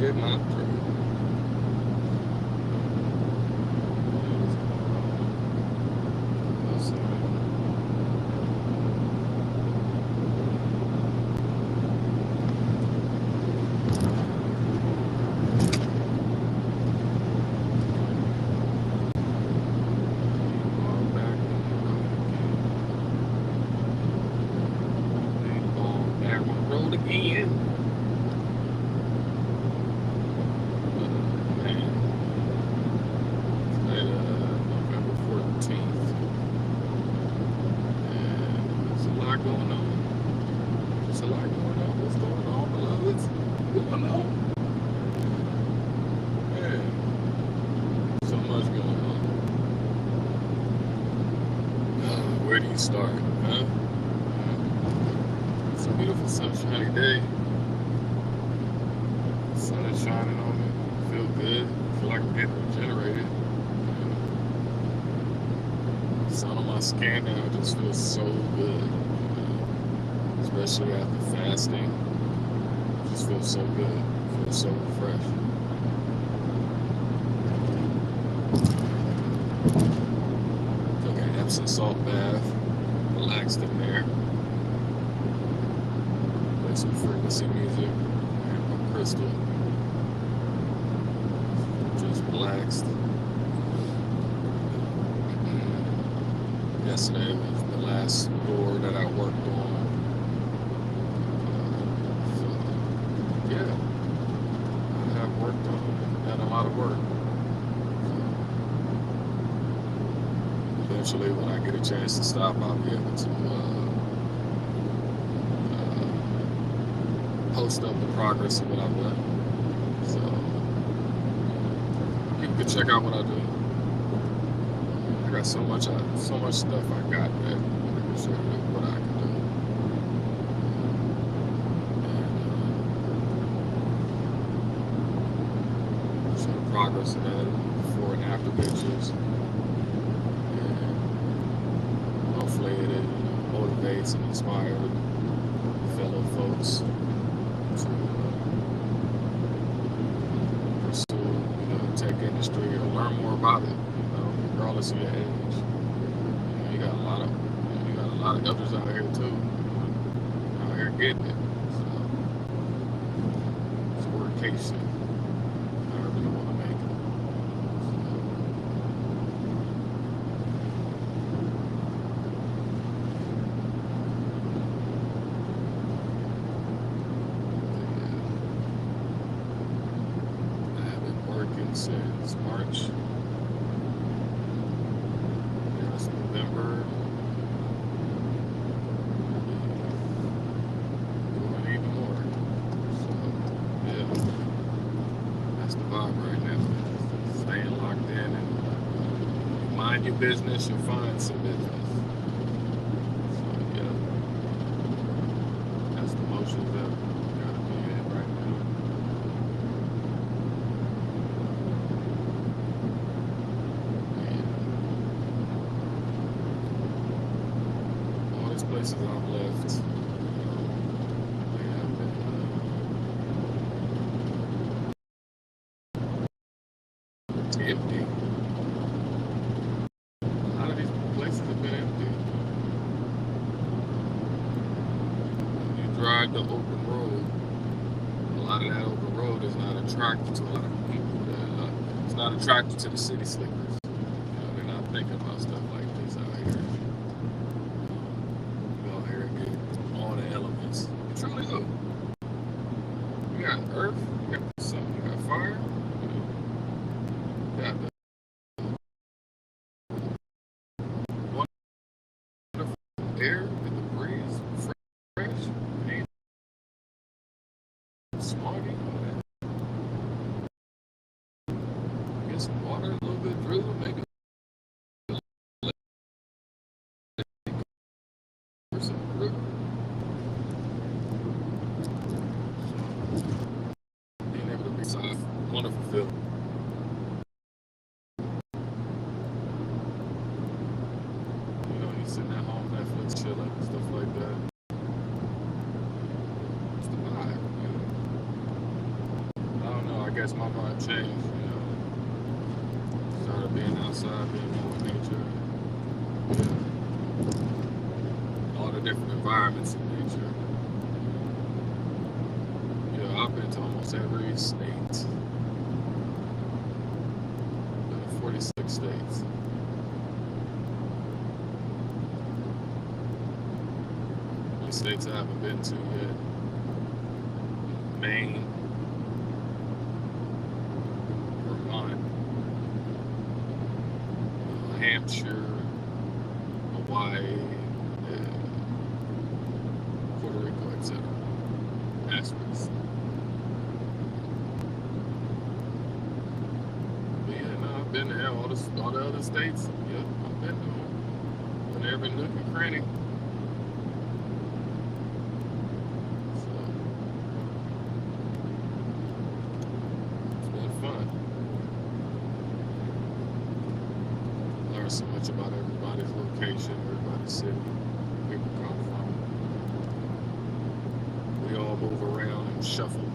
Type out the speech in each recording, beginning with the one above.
did not through. Again. November 14th. And there's a lot going on. There's a lot going on. What's going on, beloveds? What's going on? Man, so much going on. Where do you start, huh? It's a beautiful sunshiny day. The sun is shining on me. I feel good. I feel like I'm getting regenerated. The sun on my skin now just feels so good. Especially after fasting. It just feels so good. It feels so refreshed. Took an Epsom salt bath. Relaxed in there. Some frequency music and my crystal. Just relaxed. Yesterday was the last door that I worked on. So, yeah, I have worked on it. Done a lot of work. So, eventually, when I get a chance to stop, I'll be able to post up the progress of what I've done. So people can check out what I do. I got so much stuff I got that I can show you what I can do. And show the progress of that before and after pictures. And hopefully it motivates and inspires fellow folks to pursue the tech industry or learn more about it, regardless of your age. You got a lot of others out here too, out here getting it. So it's workcation. I really want to make it. Since March. It's November. Going even more. So, yeah. That's the vibe right now. Staying locked in and mind your business, you'll find some business. So, yeah. That's the motions that we gotta be in right now. Places I've left, they have been empty. A lot of these places have been empty. When you drive the open road, a lot of that open road is not attracted to a lot of people. It's not attracted to the city slickers. They're not thinking about stuff like this out here. Elements. You truly do. You got earth, you got sun, you got fire, you got the wonderful air and the breeze, fresh, and smarty, get some water, a little bit of drizzle, maybe some river. Wonderful film. You sitting at home, Netflix, chilling, stuff like that. It's the vibe, I don't know. guess my vibe changed, you know. Started being outside, being more in nature. Yeah. All the different environments in nature. Yeah, I've been to almost every state. Been to 46 states. The states I haven't been to yet. Maine, Vermont, New Hampshire, Hawaii, Puerto Rico, etc. Aspects. But yeah, no, I've been there. All the other states. Yep, I've been to them. Been to every nook and cranny. So it's been fun. Learn so much about everybody's location, everybody's city, where people come from. We all move around and shuffle.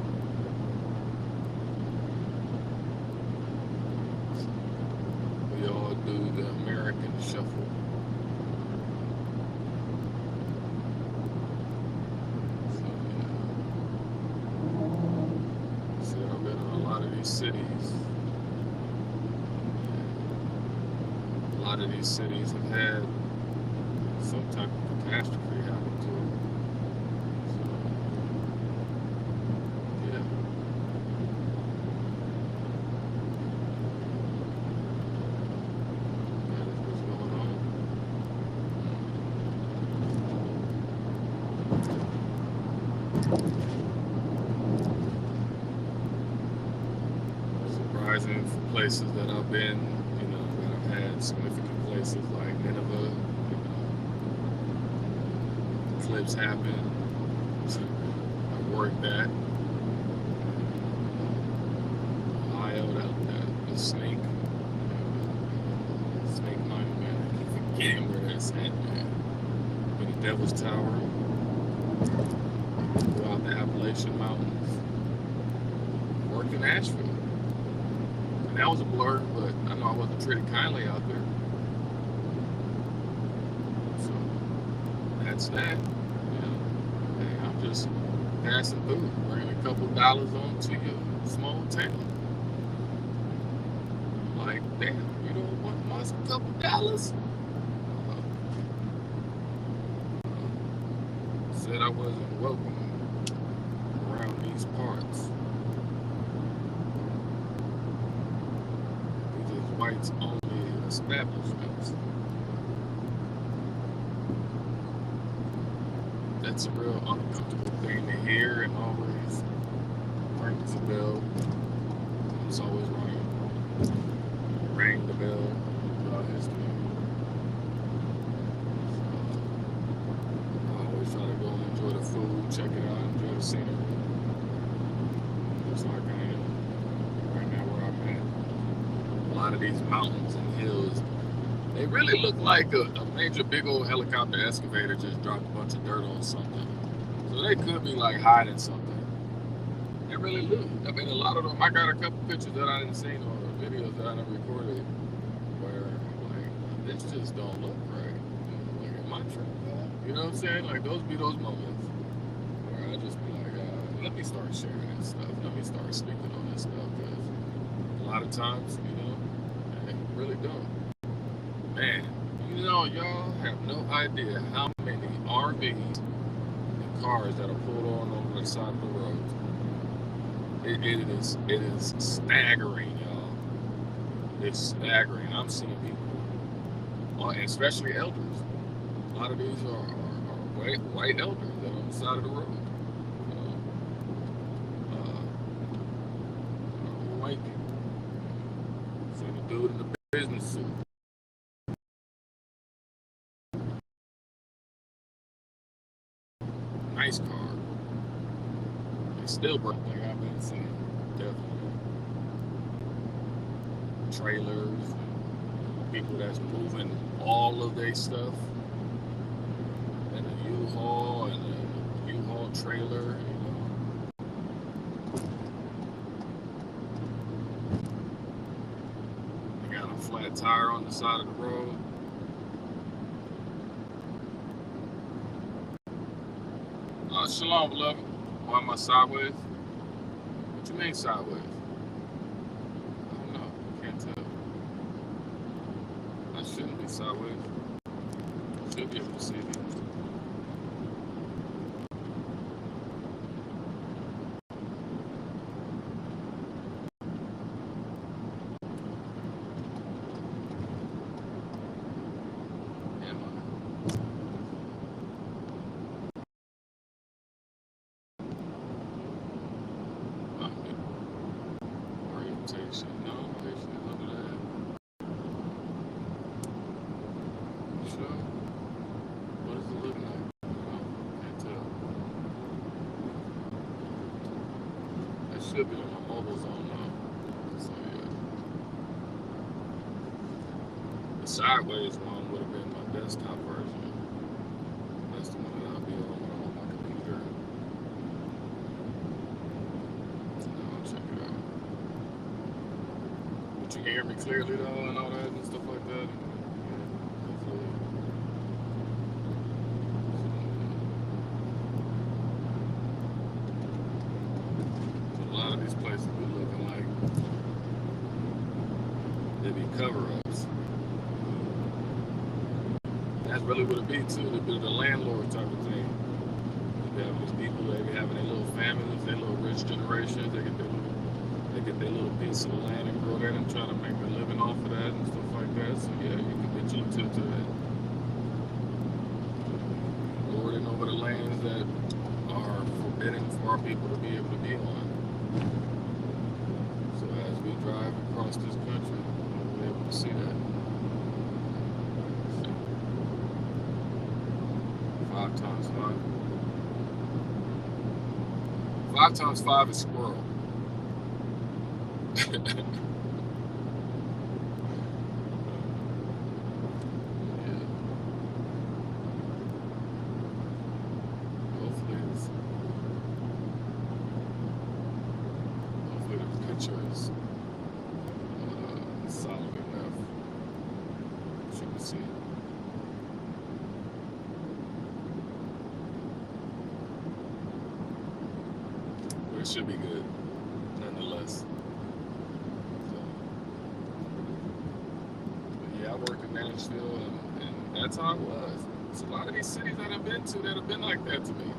We all do the American shuffle. So yeah. So I've been in a lot of these cities. A lot of these cities have had some type of catastrophe happen to them. So yeah. That is what's going on. Surprising for places that I've been, you know, that I've had significant places like Nineveh, you know, eclipse happened. So I worked that. Ohio, the snake monument. I keep forgetting where that's at, man. But the Devil's Tower, throughout the Appalachian Mountains. Worked in Asheville. And that was a blur, but I know I wasn't treated kindly out there. So that's that. You know, hey, I'm just passing through, bringing a couple dollars on to your small town. Like, damn, you don't want my couple dollars? Said I wasn't welcome around these parts. These are whites only establishments. That's a real uncomfortable thing to hear and always rings the bell. It's always rang the bell throughout history. So I always try to go and enjoy the food, check it out, enjoy the scenery. Just like I am right now where I'm at. A lot of these mountains and hills, they really look like a major big old helicopter excavator just dropped a bunch of dirt on something. So they could be like hiding something. They really look. I mean, a lot of them, I got a couple pictures that I didn't see or videos that I never recorded where, like, this just don't look right. Like, am I tripping? You know what I'm saying? Like, those be those moments where I just be like, let me start sharing this stuff. Let me start speaking on this stuff. Because a lot of times, you know, they really don't. Man, you know, y'all have no idea how many RVs and cars that are pulled on over the side of the road. It is staggering, y'all. It's staggering. I'm seeing people, especially elders. A lot of these are white elders that are on the side of the road. White people. So the dude in the business suit. Nice car. They still broke, like I've been saying. Definitely. Trailers, people that's moving all of their stuff. And a U-Haul and a U-Haul trailer, you know. flat tire on the side of the road. Shalom, beloved. Why am I sideways? What you mean sideways? I don't know. Can't tell. I shouldn't be sideways. Should be able to see me. Orientation. No, orientation is under that. Sure. What is it looking like? Can't tell. That should be on my mobile zone now. So yeah. The sideways one would have been my desktop version. That's the one that I'll be on my computer. Now I'll check it out. But you can hear me clearly though and all that and stuff like that. A lot of these places be looking like they be cover-ups. That's really what it be too. They be the landlord type of thing. They have these people, they be having their little families, their little rich generations. They get their little piece of land and grow that and try to make a living off of that and stuff like that. So yeah, you can get you to that. Lording over the lands that are forbidden for our people to be able to be on. So as we drive across this country, we'll be able to see that. 5 times 5. 5 times 5 is squirrel. Yeah. Hopefully the picture is solid enough so you can see it. But it should be good, nonetheless. I worked in Asheville, and that's how it was. There's a lot of these cities that I've been to that have been like that to me.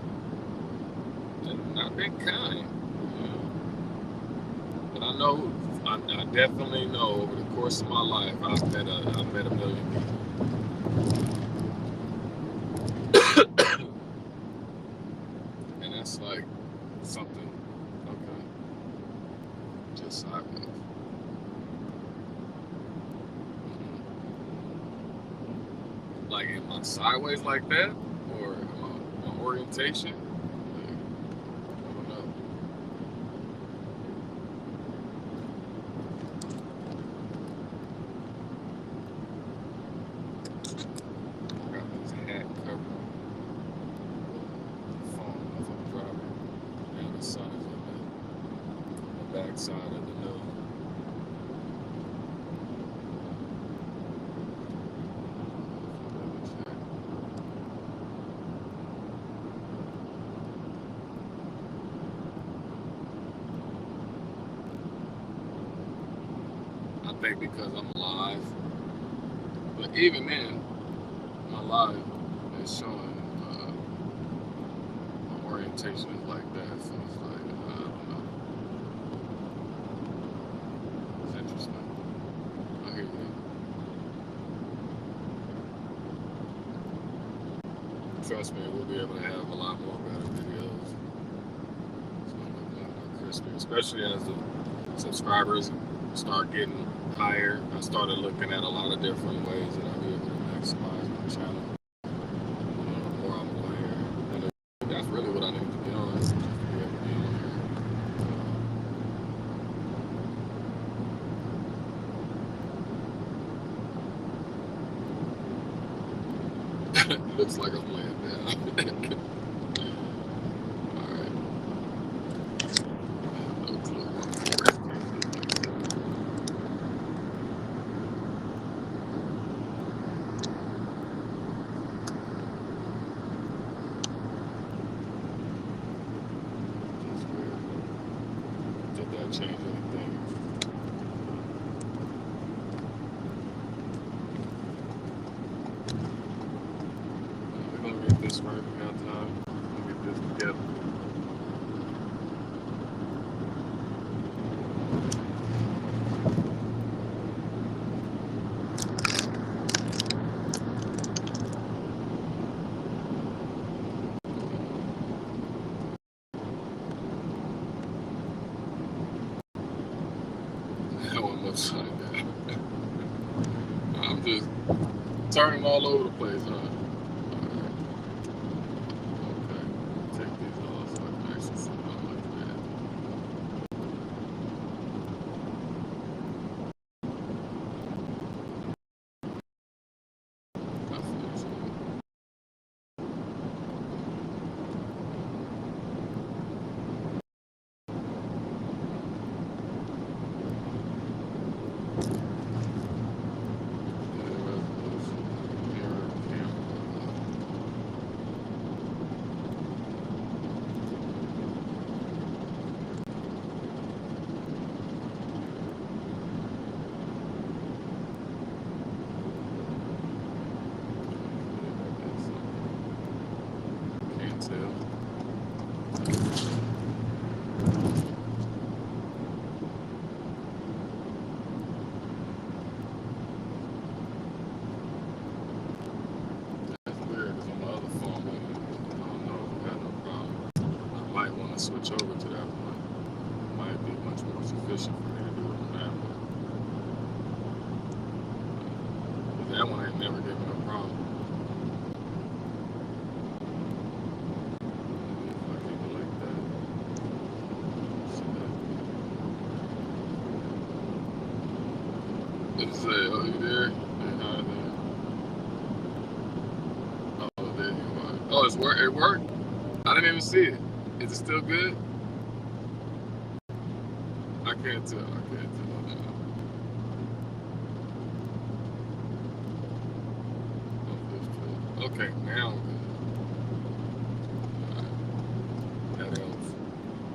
They've not been kind. But I know, I definitely know over the course of my life, I've met a million people. And that's like something, okay, just sideways. Like, am I sideways like that? Or am I my orientation? Like, I don't know. I got this hat covered. The phone as I'm driving. And the sun is on the back side of the nose. I think because I'm alive, but even then, my life is showing my orientation is like that, so it's like, I don't know. It's interesting. I hear you. Trust me, we'll be able to have a lot more better videos. It's going to look a lot more crispy, especially as the subscribers start getting higher. I started looking at a lot of different ways that I'll be able to maximize my channel. The more I'm on here, and that's really what I need to be on. Just to be able to be on here. It looks like I'm laying down. Alright. No clue. right? We got time. We'll get this together. That one upside down. I'm just turning all over the place, huh? Okay. Take these off so I can actually see how much that. Can't tell. That's weird because on the other phone, I don't know if I got no problem. I might want to switch over to that one. It might be much more sufficient for me to do it on that one. But that one ain't never given me no problem. If I keep it like that. See that? What did it say? Oh, you there? Oh, there you are. Oh, it worked? I didn't even see it. Is it still good? I can't tell. Okay, now I'm good. Alright. That helps.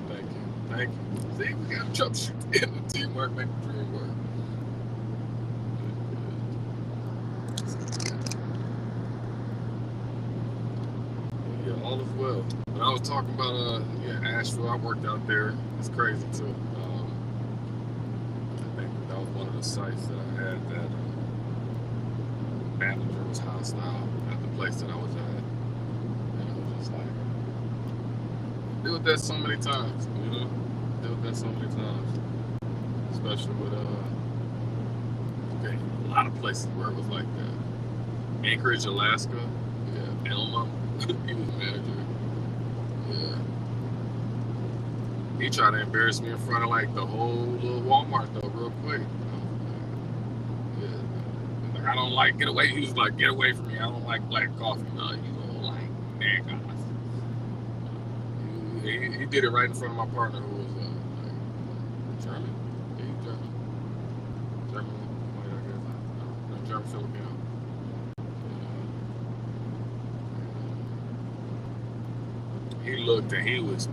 Thank you. See, we got troubleshoot in the teamwork, make the dream work. Yeah, all is well. When I was talking about Asheville, I worked out there. It's crazy too. I think that was one of the sites that I had that manager was hostile at the place that I was at. And it was just like, deal with that so many times, you know? Deal with that so many times. Especially with, okay, a lot of places where it was like that. Anchorage, Alaska. Yeah, Elma. He was manager. Yeah. He tried to embarrass me in front of like the whole little Walmart though, real quick. I don't like, get away. He was like, get away from me. I don't like black coffee. No, you don't like that. He did it right in front of my partner who was like German. Yeah, he's German. German, I guess. No, German Filipino. He looked and he was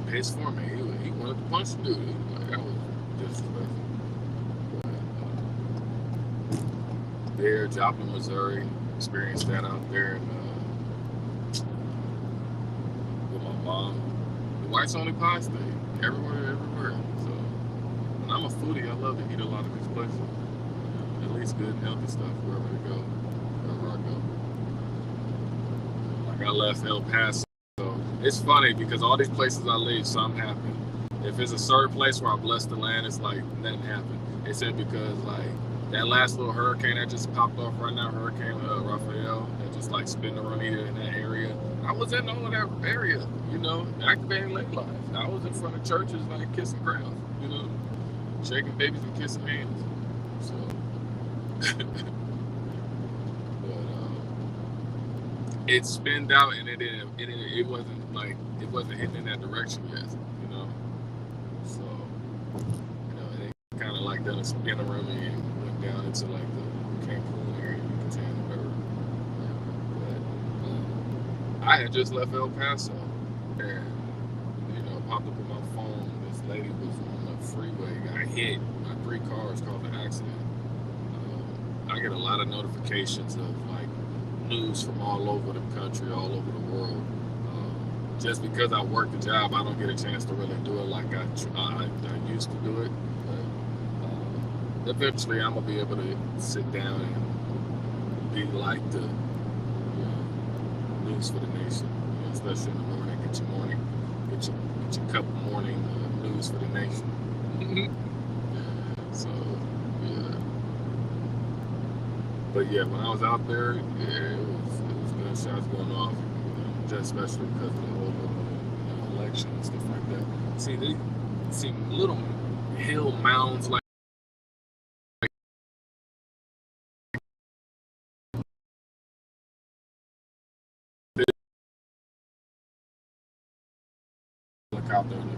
pissed for me. He wanted to punch the dude. He was like, that was disrespectful. There, Joplin, Missouri, experienced that out there, and with my mom. The whites only pasta everywhere. So, and I'm a foodie. I love to eat a lot of these places. At least good and healthy stuff wherever I go. Like I left El Paso. So it's funny because all these places I leave, something happened. If it's a certain place where I bless the land, it's like nothing happened. They said because like that last little hurricane that just popped off right now, Hurricane Raphael, that just like spin the Ronita in that area. I was in all of that area, you know, activating ley lines. I was in front of churches like kissing grounds, you know, shaking babies and kissing hands. So, but it spinned out and it wasn't like it wasn't hitting in that direction yet, you know. So, you know, it kind of like done a spin around me and went down into like the Cancun area, Yucatan, whatever. But I had just left El Paso and you know popped up on my phone. This lady was on the freeway, got hit by 3 cars, caused an accident. I get a lot of notifications of like news from all over the country, all over the world. Just because I work the job, I don't get a chance to really do it like I used to do it. But eventually, I'm gonna be able to sit down and be like the news for the nation, especially in the morning. Get your cup of morning news for the nation. So yeah, but yeah, when I was out there, yeah, it was gunshots going off, just especially because of the whole election and stuff like that. See, they see little hill mounds like this. Look out there in the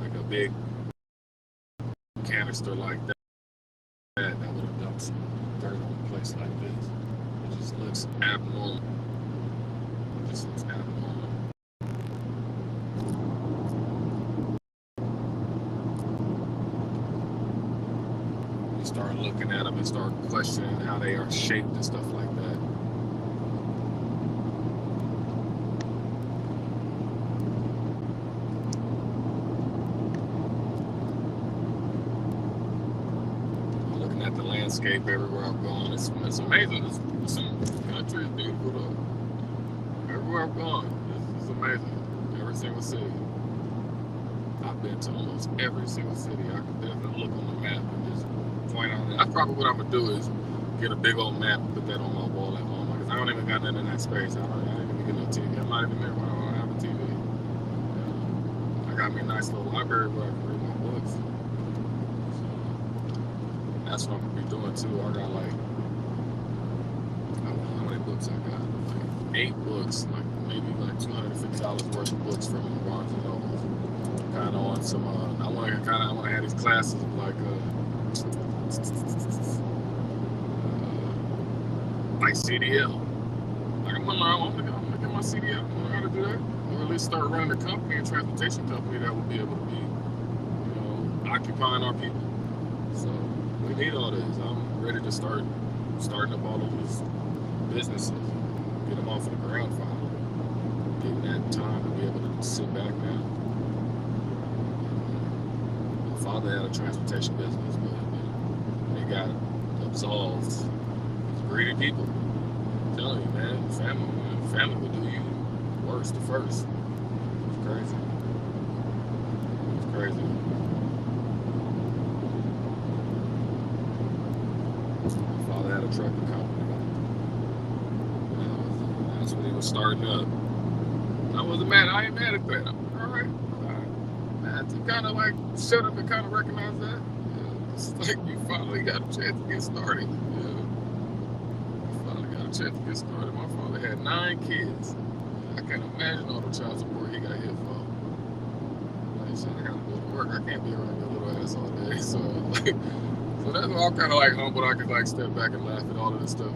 like a big canister like that would have dumped some dirt on a place like this. It just looks abnormal. It just looks abnormal. You start looking at them and start questioning how they are shaped and stuff like that. Looking at the landscape everywhere I've gone, it's amazing. Some country is beautiful though. Everywhere I've gone, it's amazing. Every single city. I've been to almost every single city. I can definitely look on the map and just point out. That's probably what I'm gonna do is get a big old map and put that on my wall at home. Because I don't even got nothing in that space. I don't even get no TV. I'm not even there when I don't have a TV. I got me a nice little library where I can read my books. So that's what I'm gonna be doing too. I got like, I don't know how many books I got. Like 8 books, like maybe like $250 worth of books from Barnes and Noble. Kind of on some. I want to have these classes of like CDL. Like I'm gonna get my CDL. I'm gonna learn how to do that. Or at least start running a company, a transportation company that will be able to be, occupying our people. So we need all this. I'm ready to starting up all of these businesses, get them off of the ground finally. Getting that time to be able to sit back now. My father had a transportation business, but they got absolved. It's greedy people. I'm telling you, man, family will do you worse to first. It's crazy. It's crazy. My father had a trucking company. That's when he was starting up. I wasn't mad. I ain't mad at that. All right. I had to kind of like shut up and kind of recognize that. Yeah, it's like you finally got a chance to get started. Yeah. You finally got a chance to get started. My father had 9 kids. I can't imagine all the child support he got hit for. Like I said, I gotta go to work. I can't be around your little ass all day. So that's why I'm kind of like humbled. I could like step back and laugh at all of this stuff.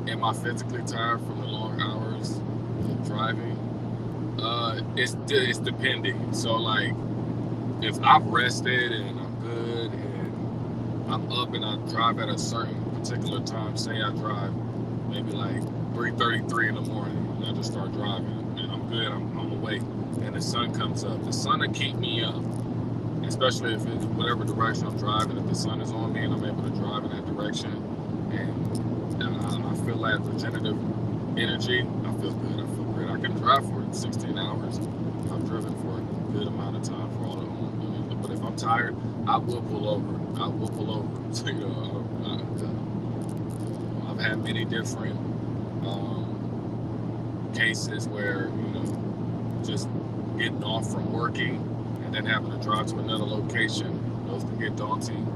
Am I physically tired from the long hours of driving? It's depending. So like, if I've rested and I'm good and I'm up and I drive at a certain particular time, say I drive maybe like 3:33 in the morning and I just start driving and I'm good, I'm awake and the sun comes up. The sun will keep me up, especially if it's whatever direction I'm driving. If the sun is on me and I'm able to drive in that direction and I feel that regenerative energy, I feel good, I feel great. I can drive for 16 hours. I've driven for a good amount of time for all of them. But if I'm tired, I will pull over. So, I've had many different cases where, just getting off from working and then having to drive to another location, those can get daunting.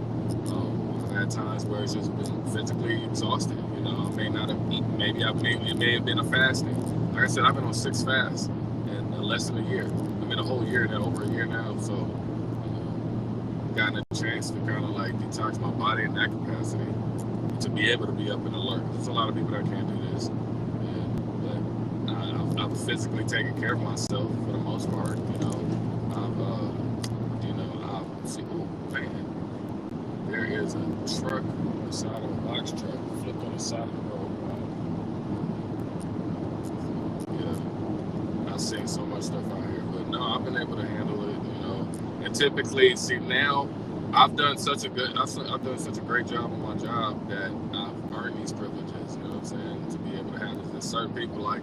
I've had times where it's just been physically exhausted. I may not have eaten. It may have been a fasting. Like I said, I've been on 6 fasts in less than a year. I mean, a whole year now, over a year now. So, gotten a chance to kind of like detox my body in that capacity to be able to be up and alert. There's a lot of people that can't do this. But I've physically taken care of myself for the most part. I've see. Oh man, there is a truck on the side of a box truck flipped on the side of the road. Yeah, I've seen so much stuff out here, but no, I've been able to handle it. And typically, see now, I've done such a great job on my job that I've earned these privileges. You know what I'm saying? To be able to have this. There's certain people like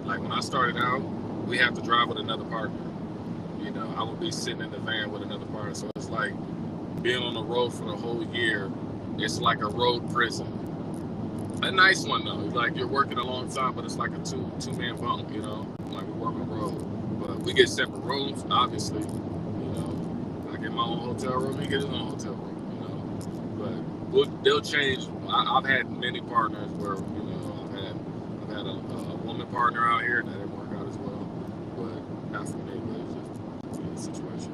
when I started out, we have to drive with another partner. I would be sitting in the van with another partner, so it's like being on the road for the whole year. It's like a road prison. A nice one though. Like you're working alongside, but it's like a two man bunk. Like we work on the road, but we get separate rooms. Obviously, I get my own hotel room. He gets his own hotel room. But they'll change. I've had many partners where I've had a woman partner out here that didn't work out as well, but that's for me. But it's just a situation.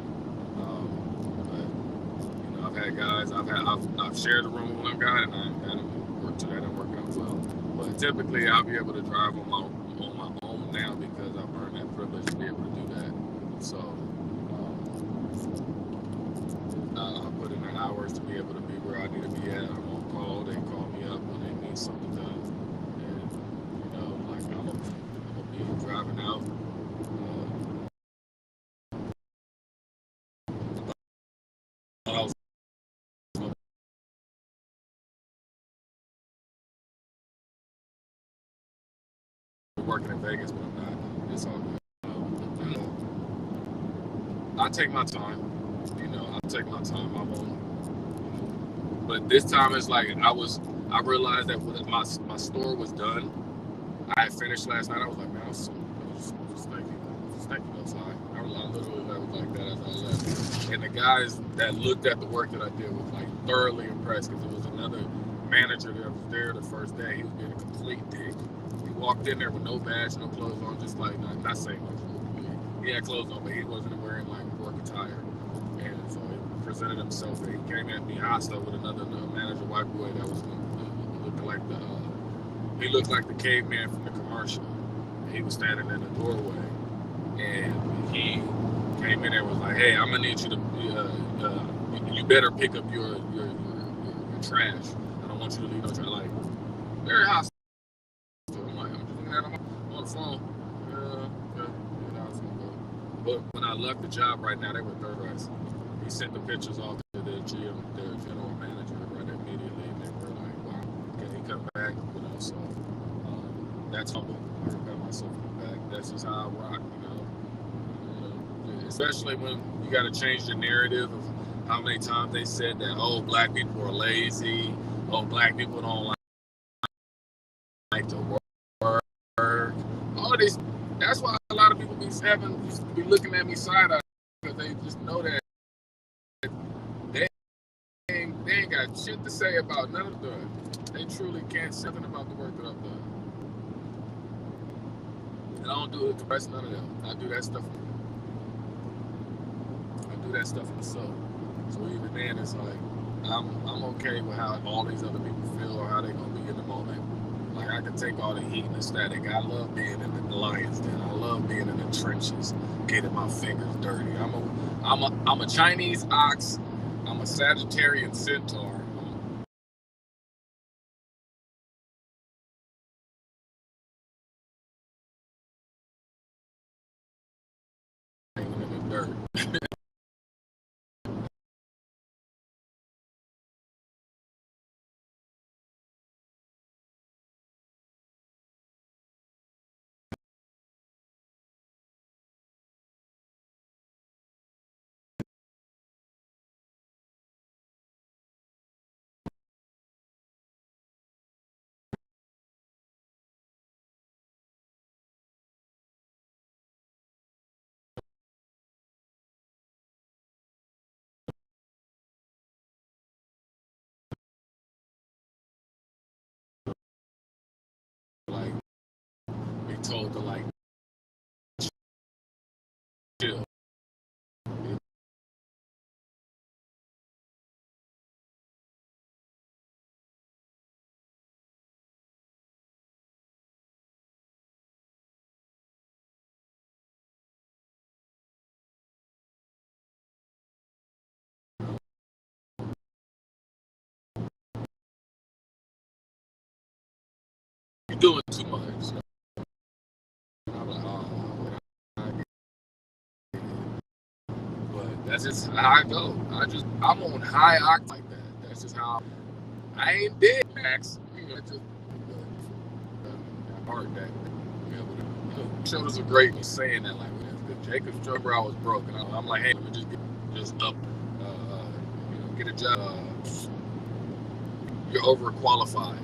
But I've had guys. I've shared a room with one guy, and I had him work to that and work out well. But typically, I'll be able to drive on my own now because I've earned that privilege to be able to do that. So I put in the hours to be able to be where I need to be at. I'm on call. They call me up when they need something done, and like I'm gonna be driving out. I was working in Vegas, but I'm not. It's all good. I take my time. I take my time. I won't. But this time it's like I realized that when my store was done, I had finished last night. I was like, man, I was just thinking outside. I literally left like that as I left. And the guys that looked at the work that I did was like thoroughly impressed because it was another manager that was there the first day. He was being a complete dick. He walked in there with no badge, no clothes on, just like not saying much. He had clothes on, but he wasn't wearing like work attire. And so he presented himself. And he came at me hostile with another manager, white boy that was looking like he looked like the caveman from the commercial. He was standing in the doorway, and he came in there and was like, "Hey, I'm gonna need you to you better pick up your trash. I don't want you to leave no trash." Like very hostile. I'm like, I'm just looking at him on the phone. But when I left the job right now, they were third race. He sent the pictures off to the GM, their general manager, right immediately, and they were like, "Wow, can he come back?" So that's humble. I can pat myself on the back. That's just how I rock. Especially when you got to change the narrative of how many times they said that, oh, black people are lazy, oh, black people don't like to work. All these. That's why a lot of people be looking at me side eye because they just know that they ain't got shit to say about none of them. They truly can't say nothing about the work that I've done. And I don't do it to rest none of them. I do that stuff. I do that stuff myself. So even then, it's like I'm okay with how all these other people feel or how they gonna be in the moment. Like I can take all the heat and the static. I love being in the lion's den. I love being in the trenches, getting my fingers dirty. I'm a Chinese ox. I'm a Sagittarian centaur. In the dirt. you're doing too much. And I'm like, oh, but that's just how I go. I'm on high octane like that. That's just how I ain't dead, Max. You know, just hard that. Shoulders are great me saying that like if Jacob's trouble, I was broke, and I'm like, hey, let me just up, get a job. You're overqualified.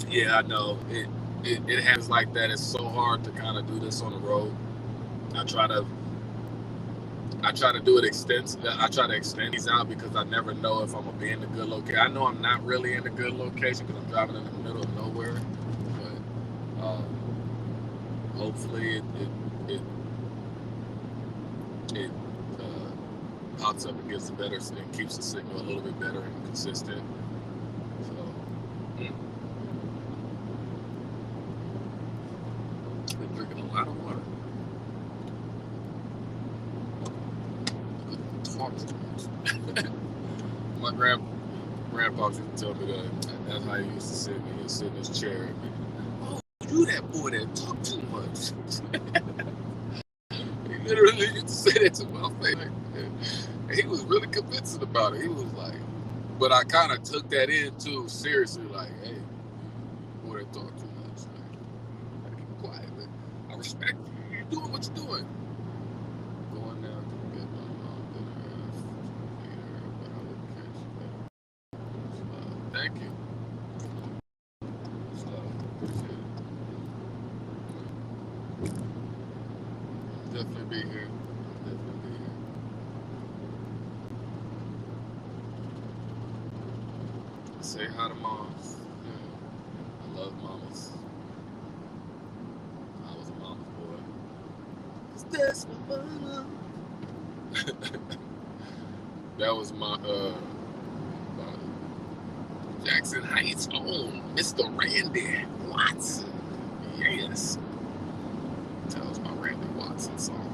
Yeah, I know. It happens like that. It's so hard to kind of do this on the road. I try to do it extensive. I try to extend these out because I never know if I'm gonna be in a good location. I know I'm not really in a good location because I'm driving in the middle of nowhere. But hopefully it pops up and gets better and keeps the signal a little bit better and consistent. So. Been drinking a lot of water. Talk too much. My grandpa used to tell me that. That's how he used to sit. He would sit in his chair. Oh, you that boy that talk too much. He literally used to say that to my face. And he was really convincing about it. He was like, but I kind of took that in too seriously. Like, hey, boy that talk too much. Like, keep quiet, man. I respect you. You're doing what you're doing. Going down to get my mom dinner, but I will catch that. Thank you. Appreciate it. Definitely be here. Say hi to moms. Yeah. I love mamas. I was a mama's boy. 'Cause that's my mama. That was my Jackson Heights own Mr. Randy Watson. Yes. That was my Randy Watson song.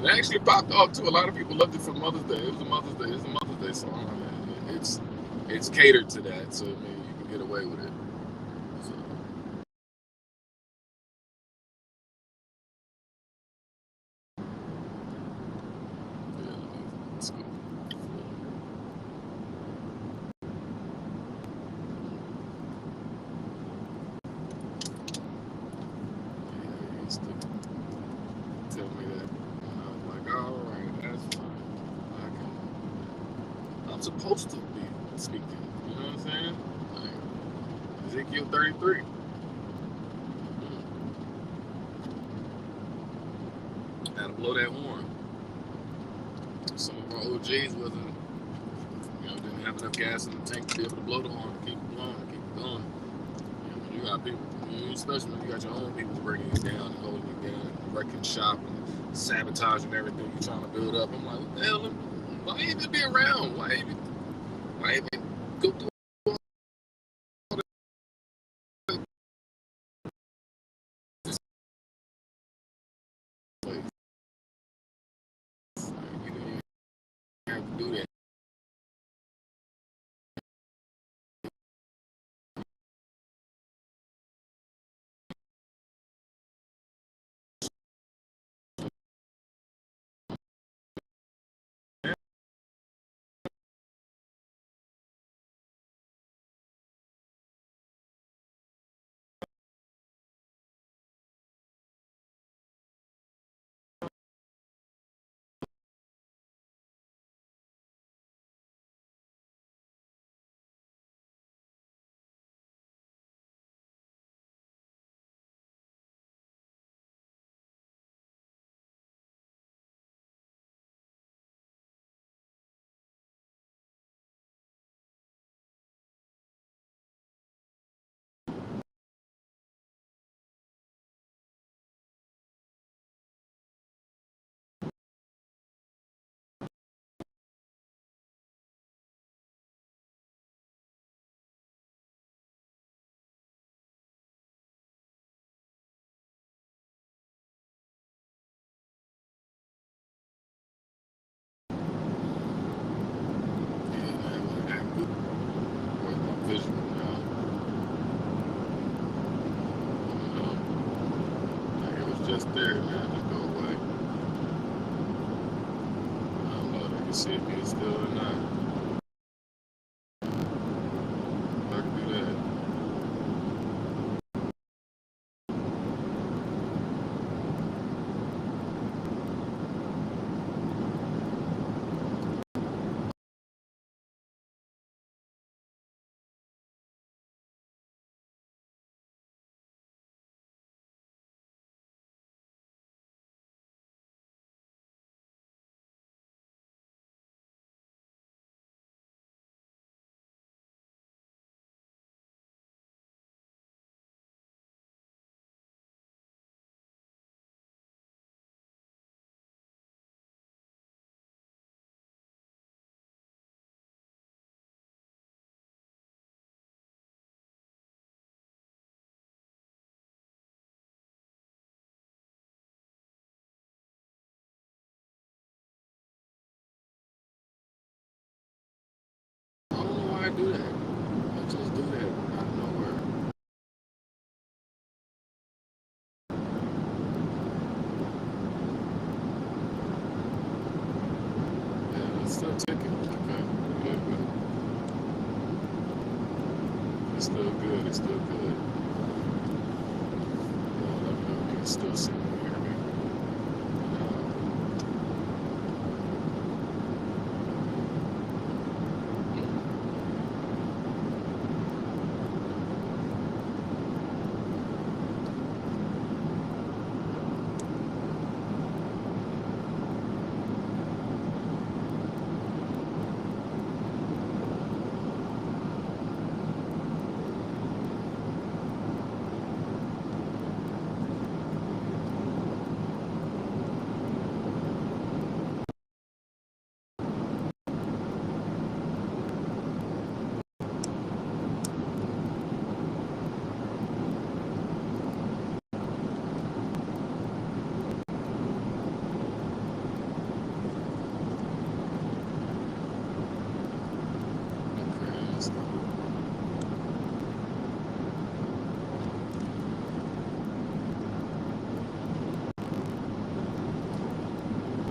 It actually popped off too. A lot of people loved it for Mother's Day. It was a Mother's Day. It's a Mother's Day song. I mean, it's catered to that, so I mean you can get away with it. So. Yeah, it's cool. Yeah, he used to tell me that, and I was like, all right, that's fine. I'm supposed to be speaking. You know what I'm saying? Like Ezekiel 33. Had to blow that horn. Some of our OGs wasn't, didn't have enough gas in the tank to be able to blow the horn, keep it blowing, keep it going. When you got people, especially when you got your own people bringing you down and holding you down and wrecking shop and sabotaging everything you're trying to build up. I'm like, what the hell? Why even be around? Why even go through all this place? You didn't have to do that. Visual now. just there, man. Just go away. I don't know if you can see me still or not. I can do that. I don't know why I do that. I just do that out of nowhere. Yeah, it's still ticking. Okay. Good, good. It's still good. It's still good. Let me know if you can still see me and hear me.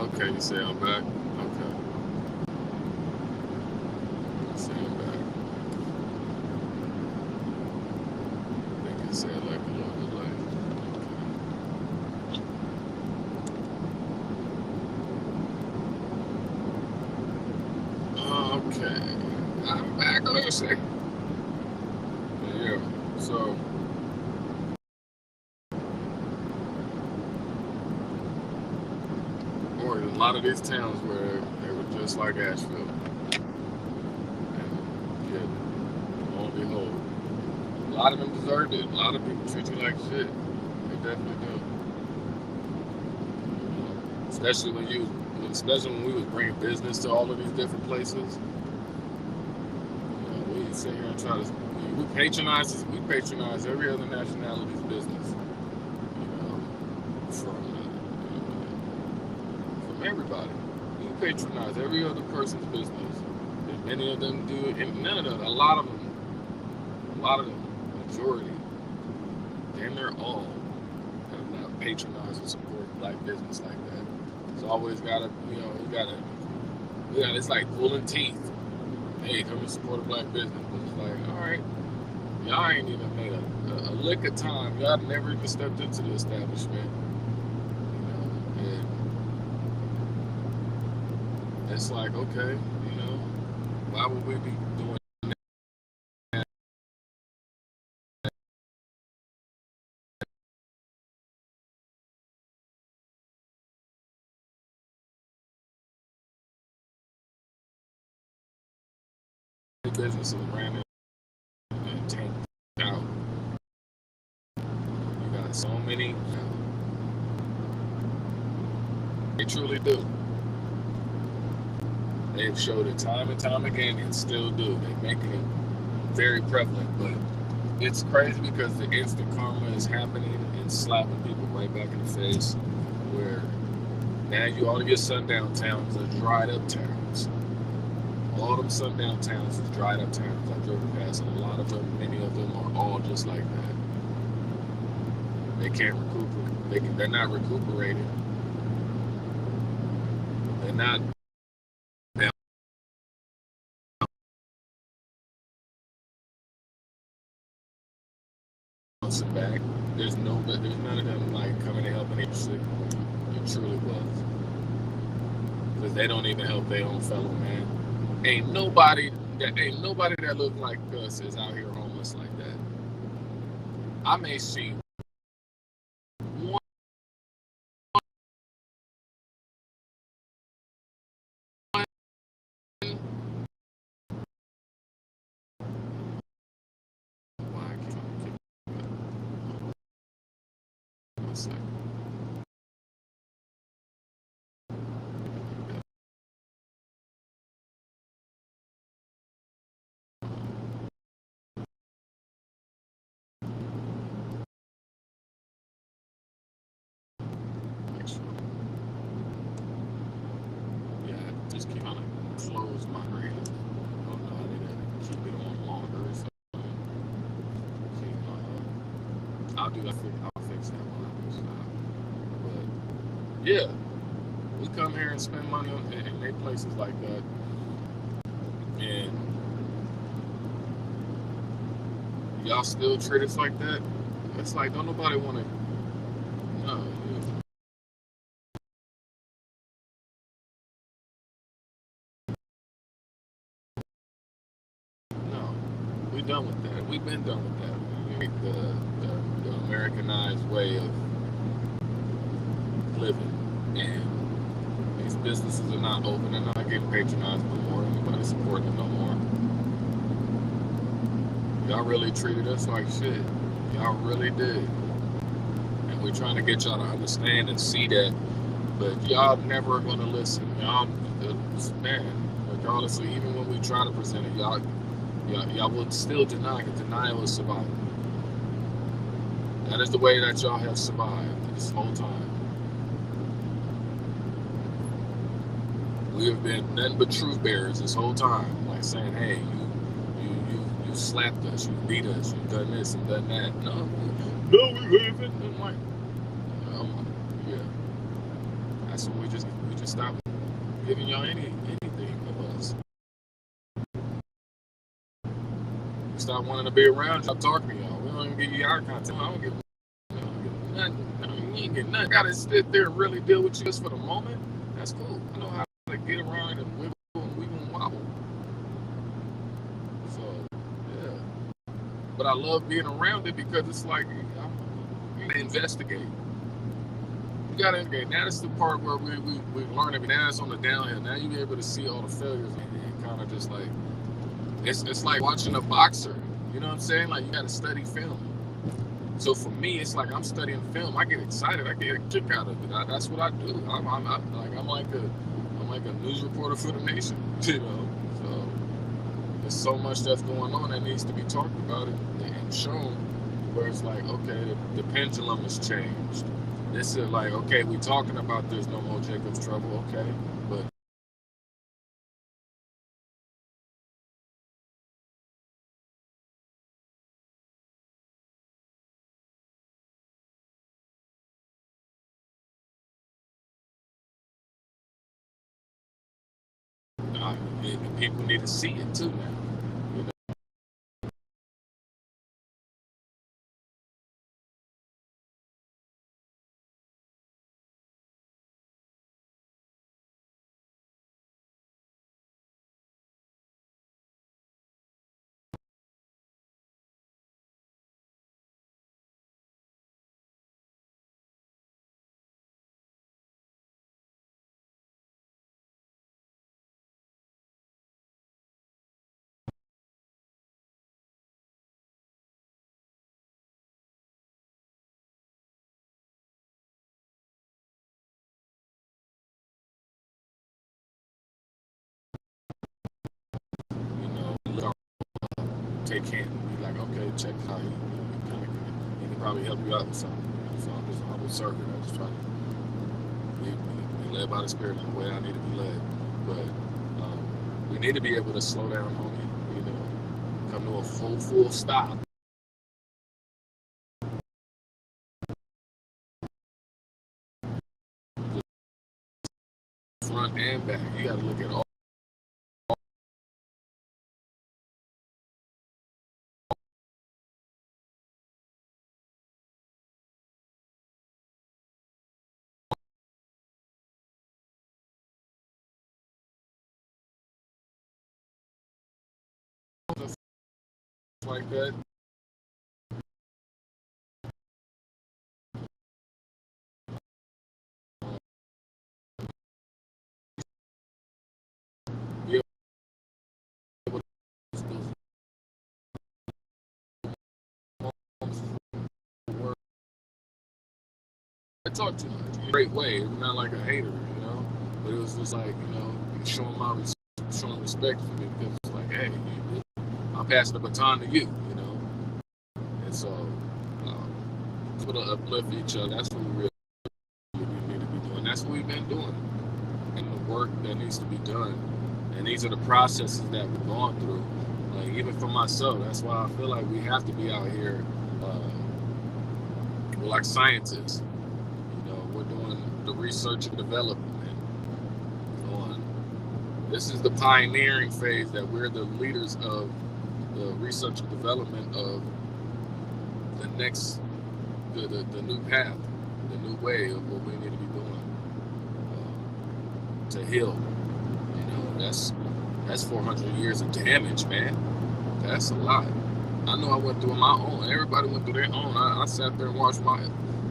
Okay, you say I'm back? Okay. You say I'm back. I think you said like a little delay. Okay. I'm back. Let me see. Yeah. So or a lot of these towns where they were just like Asheville. And yet, lo and behold, a lot of them deserved it. A lot of people treat you like shit. They definitely do. Especially when we was bringing business to all of these different places. We sit here and try to we patronize every other nationality's business. From everybody. We patronize every other person's business. And many of them do it, and none of them, a lot of them, majority, damn near all, have not patronized and supported black business like that. It's always gotta, it's like pulling teeth. Hey, come and support a black business. But it's like, all right, y'all ain't even made a lick of time. Y'all never even stepped into the establishment. And it's like, okay, why would we be doing business and ran it and tanked out? You got so many. They truly do. They've showed it time and time again and still do. They're making it very prevalent, but it's crazy because the instant karma is happening and slapping people right back in the face, where now all of your sundown towns are dried up towns. All them sundown towns is dried up towns. I drove past, and a lot of them, many of them are all just like that. They can't recuperate. They're not recuperating. They're not bouncing back. There's none of them like coming to help anyone sick. It truly was. Because they don't even help their own fellow man. Ain't nobody that look like us is out here homeless like that. I may see one. Why I keep one second. Yeah, I just keep on close my brain. I don't know how they keep it on longer. So I'll do that. I'll fix that one. But yeah, we come here and spend money in their places like that, and y'all still treat us like that. It's like don't nobody want to. No. No, we done with that. We've been done with that. The Americanized way of living, and these businesses are not open. They're not getting patronized no more. Anybody support them no more. Y'all really treated us like shit. Y'all really did. And we're trying to get y'all to understand and see that, but y'all never are gonna listen. Y'all, man, regardless of even when we try to present it, y'all will still deny it. Denial is survival. That is the way that y'all have survived this whole time. We have been nothing but truth bearers this whole time, like saying, "Hey, you slapped us, you beat us, you done this and done that." No, we haven't. I'm like, yeah. That's when we just stopped giving y'all anything of us. We stopped wanting to be around y'all, talking to y'all. We don't even give you our content. I don't give nothing. You ain't get nothing. I gotta sit there and really deal with you just for the moment. That's cool. I know how to get around and wiggle and weave and wobble. So, yeah. But I love being around it because it's like, you gotta investigate. You gotta investigate. Now that's the part where we learn it. Now it's on the downhill. Now you're able to see all the failures and kind of just like, it's like watching a boxer. You know what I'm saying? Like you gotta study film. So for me, it's like I'm studying film. I get excited. I get a kick out of it. That's what I do. I'm like a news reporter for the nation. You know. So there's so much that's going on that needs to be talked about and shown. Where it's like, okay, the pendulum has changed. This is like, okay, we talking about there's no more Jacob's trouble. Okay, but people need to see it too now. You know? Take care. Be like, okay, check this out. He can probably help you out with something. So I'm just humble servant. I just try to be led by the Spirit in the way I need to be led. But we need to be able to slow down, homie. You know, come to a full stop. front and back. You got to look at all the like that. Be able to work. I talk too much. In a great way. It's not like a hater, you know. But it was just like, you know, showing respect for me because it's like, hey, I'm passing the baton to you, you know. And so, able to uplift each other. That's what we really need to be doing. That's what we've been doing, and the work that needs to be done. And these are the processes that we've gone through. Like even for myself, that's why I feel like we have to be out here. We're like scientists. You know, we're doing the research and development. This is the pioneering phase that we're the leaders of the research and development of the next, the new path, the new way of what we need to be doing to heal. You know, that's 400 years of damage, man. That's a lot. I know I went through my own. Everybody went through their own. I sat there and watched my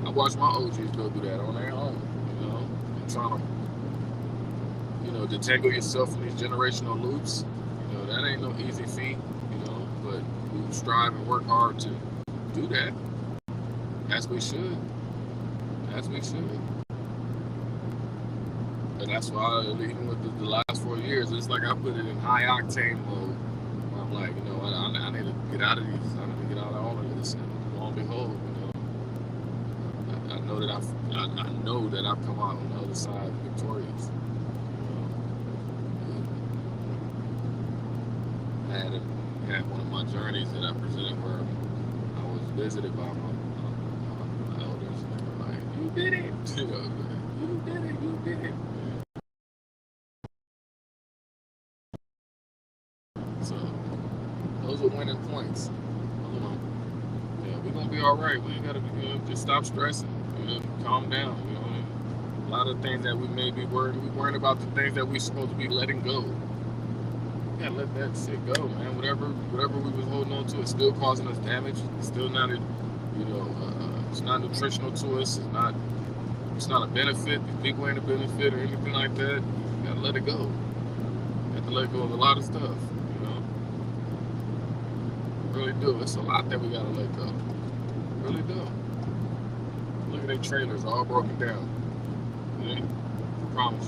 OGs go through that on their own. You know, and trying to, you know, detangle yourself from these generational loops. You know, that ain't no easy feat. You know, but we strive and work hard to do that, as we should. As we should. And that's why, even with the last 4 years, it's like I put it in high octane mode. I'm like, you know, I need to get out of these. I need to get out of all of this. And lo and behold, you know, I know that I've come out on the other side victorious. I had one of my journeys that I presented where I was visited by my elders, and they were like, "You did it! You know, you did it! You did it!" So those are winning points. You know, yeah, we're gonna be all right. We ain't gotta be, you know, just stop stressing. You know, calm down. You know, a lot of things that we may be worrying about the things that we're supposed to be letting go. We gotta let that shit go, man. Whatever we was holding on to is still causing us damage. It's still not, you know, it's not nutritional to us. It's not a benefit. The people ain't a benefit or anything like that. You gotta let it go. You have to let go of a lot of stuff. You know, really do. It's a lot that we gotta let go. Really do. Look at their trailers all broken down. Yeah, I promise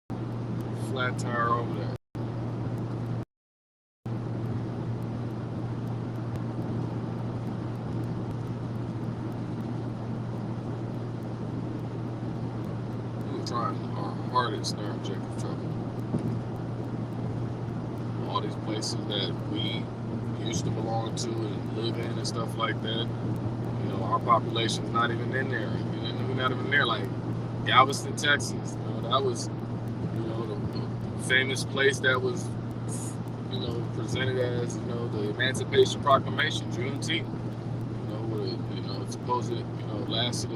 you. Flat tire over there. Trying our hardest to inject trouble. All these places that we used to belong to and live in and stuff like that, you know, our population's not even in there. We're not even there. Like Galveston, Texas, you know, that was, you know, the famous place that was, you know, presented as, you know, the Emancipation Proclamation, Juneteenth. You know, where, you know, it's supposed to, you know, lasted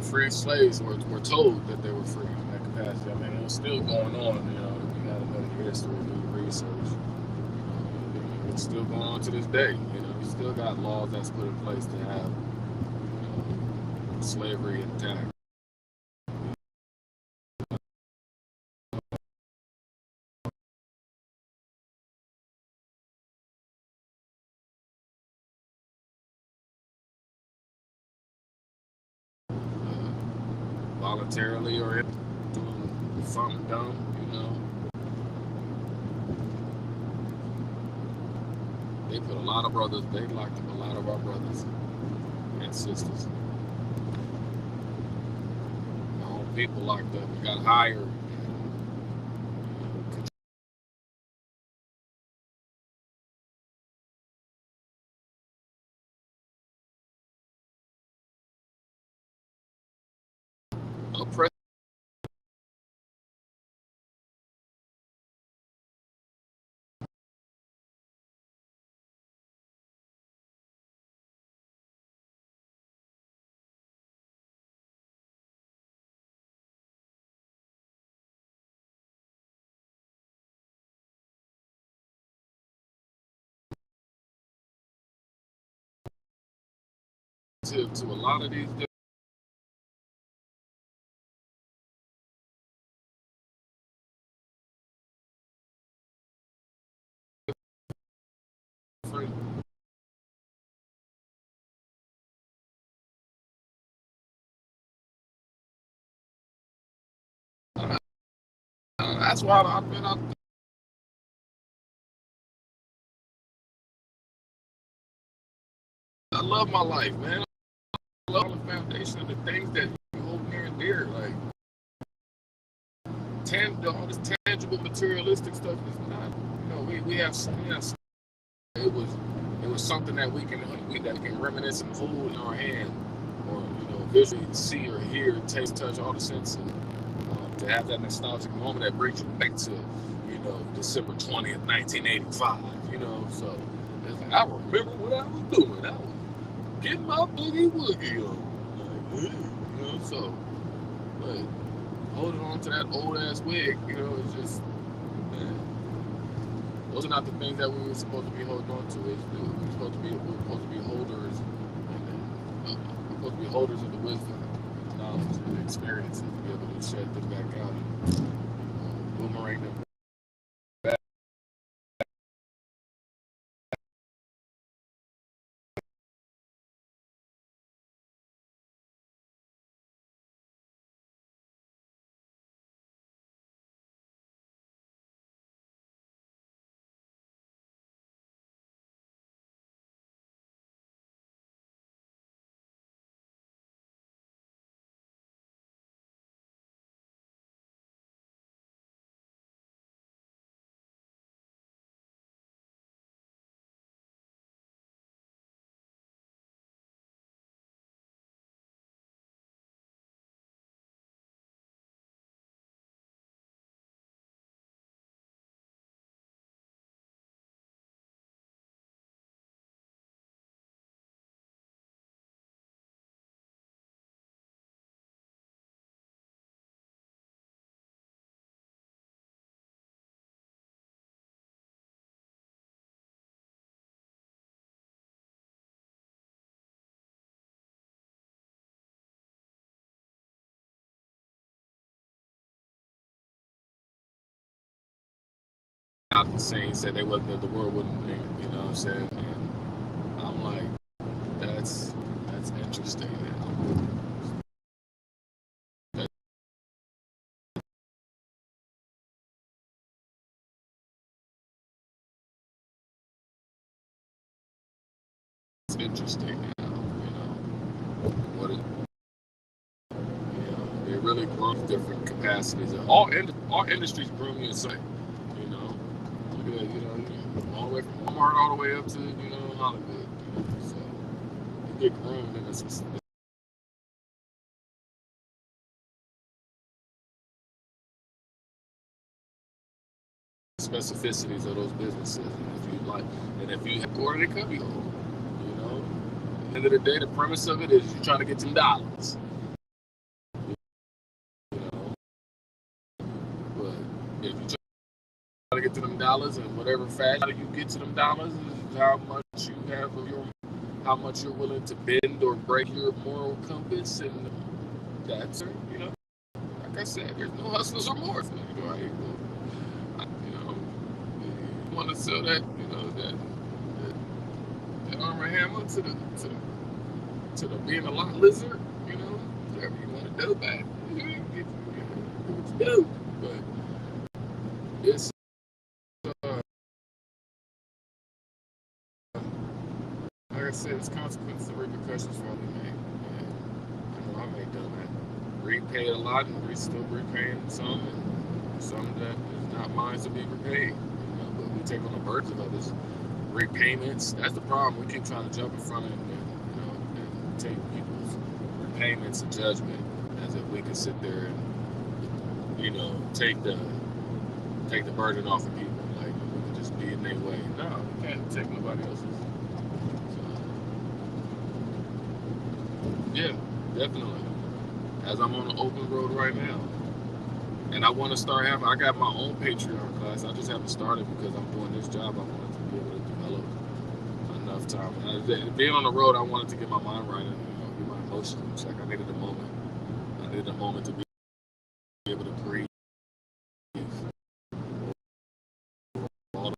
free slaves were told that they were free in that capacity. I mean, it was still going on. You know, you got to know the history, do the research. It's still going on to this day. You know, you still got laws that's put in place to have, you know, slavery intact. Voluntarily or doing something dumb, you know. They put a lot of brothers, they locked up a lot of our brothers and sisters. Our own people locked up. We got hired. Oppressed relative to a lot of these different. That's why I've been out. I love my life, man. I love the foundation of the things that you hold near and dear, like all this tangible, materialistic stuff is not. We have it was something that we can reminisce and hold in our hand, or visually see or hear, taste, touch, all the senses. To have that nostalgic moment that brings you back to December 20th, 1985. So it's like I remember what I was doing. I was getting my boogie woogie on, like, so. But holding on to that old ass wig, it's just, man. Those are not the things that we were supposed to be holding on to. We're supposed to be holders. We're supposed to be holders of the wisdom, the knowledge, and the experiences, to be able to shed them back out and boomerang them back. Out the scene said the world wouldn't think, you know what I'm saying? And I'm like, that's interesting. It's interesting now, what it really grows different capacities. All industries groom you insane. Look at all the way from Walmart all the way up to Hollywood. So you get groomed in a specificities of those businesses, and if you have quarter, it could be old. At the end of the day, the premise of it is you're trying to get some dollars. But if you try to get to them dollars in whatever fashion you get to them dollars is how much you have of how much you're willing to bend or break your moral compass, and that's like I said, there's no hustlers or more. You want to sell that that Armor Hammer to the being a lot lizard, whatever you want to do about it, do what you do. But it's like I said, it's consequences and repercussions for all we make. And I may do that. Repay a lot and still repaying some, and some that is not mine to be repaid. But we take on the burden of others. Repayments, that's the problem. We keep trying to jump in front of them and take people's repayments and judgment as if we can sit there and take the burden off of people, like we can just be in their way. No, we can't take nobody else's. So, yeah, definitely. As I'm on the open road right now, and I want to start I got my own Patreon class. I just haven't started because I'm doing this job. I wanted to be able to develop enough time. Being on the road, I wanted to get my mind right and emotional. It's like I needed a moment. I needed a moment to be able to breathe. All the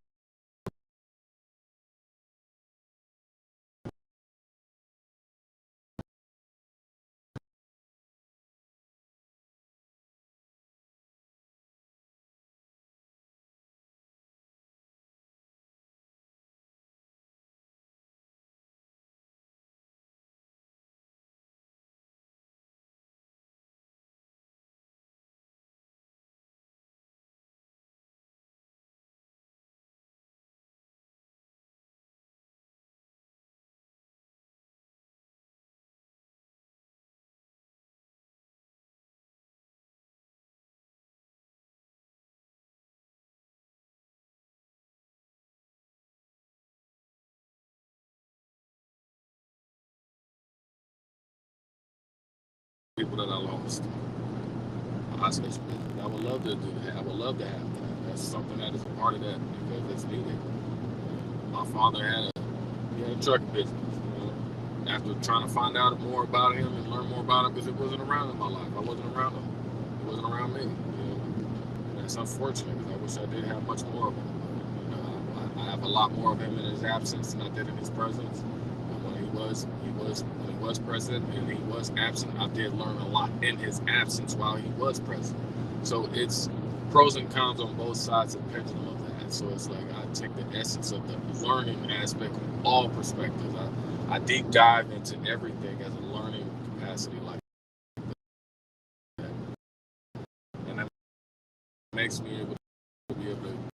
people that I lost. Hospice business. I would love to do that. I would love to have that. That's something that is a part of that because it's needed. My father he had a truck business. After trying to find out more about him and learn more about him because it wasn't around in my life. I wasn't around him. It wasn't around me. And that's unfortunate because I wish I did have much more of him. I have a lot more of him in his absence than I did in his presence. And when he was present and he was absent, I did learn a lot in his absence while he was present. So it's pros and cons on both sides of the pendulum of that. So it's like I take the essence of the learning aspect from all perspectives. I deep dive into everything as a learning capacity like that. And that makes me able to be able to